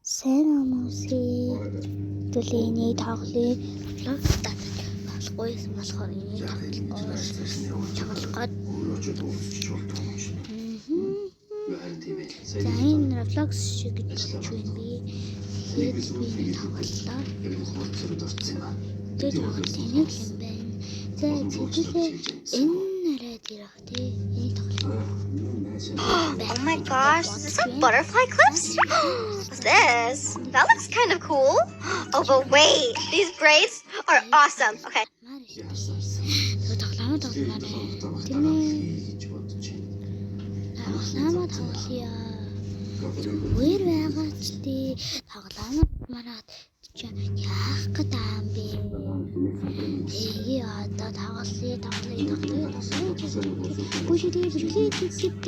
Сэнэмүси төлөний тоглолын логтад болохгүй болохоор энэ тоглолгоод за энэ рефлекс шиг гэж байна би. Тэгээд би тоглолоо. Тэгээд тоглолын юм байна. За энэ нараад ирэх тий. Энэ тоглолоо. Oh my gosh, is this like butterfly clips? What's this? That looks kind of cool. Oh, but wait, these braids are awesome. Okay. Where байгаа ч тий тоглоомод мараад яах гэдэг юм бэ? Одоо тоглоё. Бүжигээ чивчээ.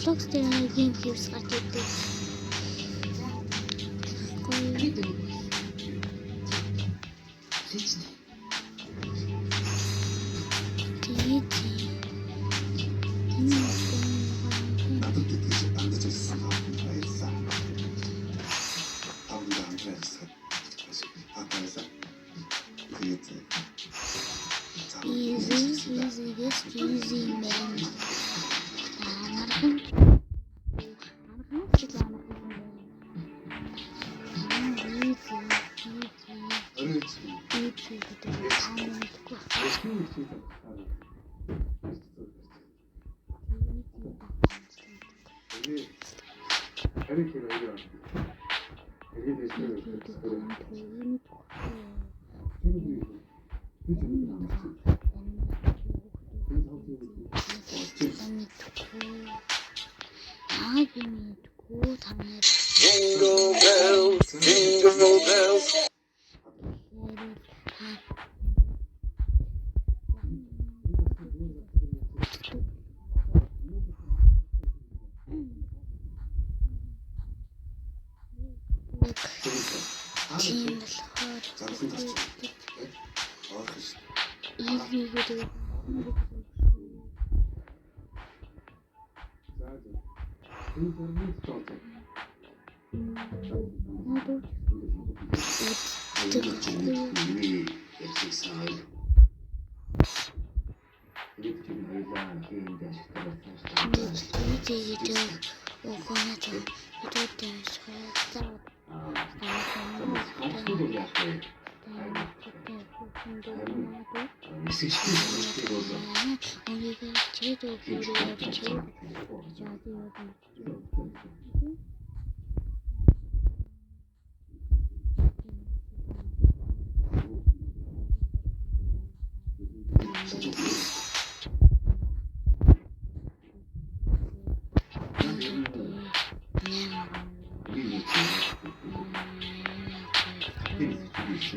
Roblox дээр game clips гарч ирдэг. Easy man. Jingle bells, jingle bells.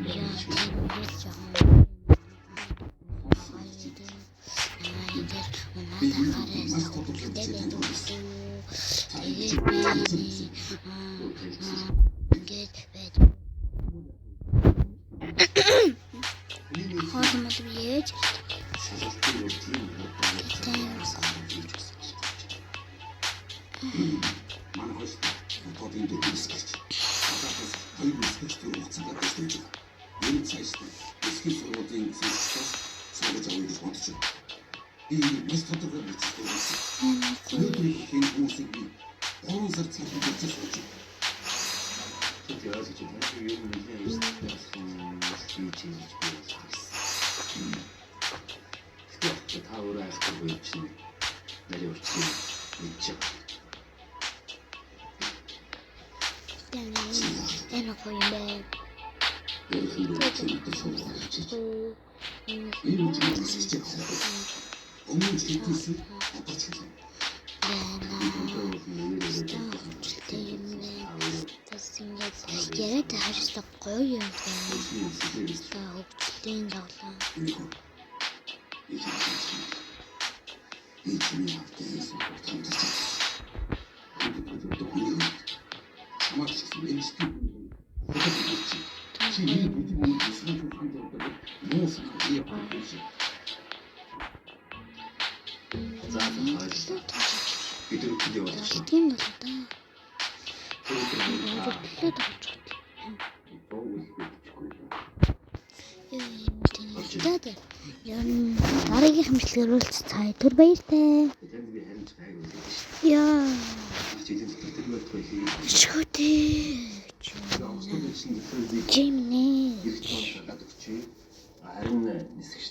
Хоолмол бийж манай хойш бодгийн дээр дискэж. Хатаас хоёр дискэжтэй хугацаанд ажиллаж байгаа. Энэ цаашдаа эсхий сургуулийн сэжигчээс сургаж авах гэж бодож байна. Бас тодорхой мэдээлэл өгсөн. Өнөөдөр энэ хүмүүсийг 3 сар цэвэр хийж байгаа. Тэг яах гэж байна? Юу юм бэ? Тэгвэл та өөрөө айхгүй чинь нарийн утсан мэдж байгаа. Энэ гоё юм байна. Яриад харьцаа гоё юм байна. Та хөгжлийн тоглоом. Тийм бол та. Дараагийн хэмжлэгээр уулз цай түр баяртай. Яа. Шүтээ. Жимнэ. Харин нисгэж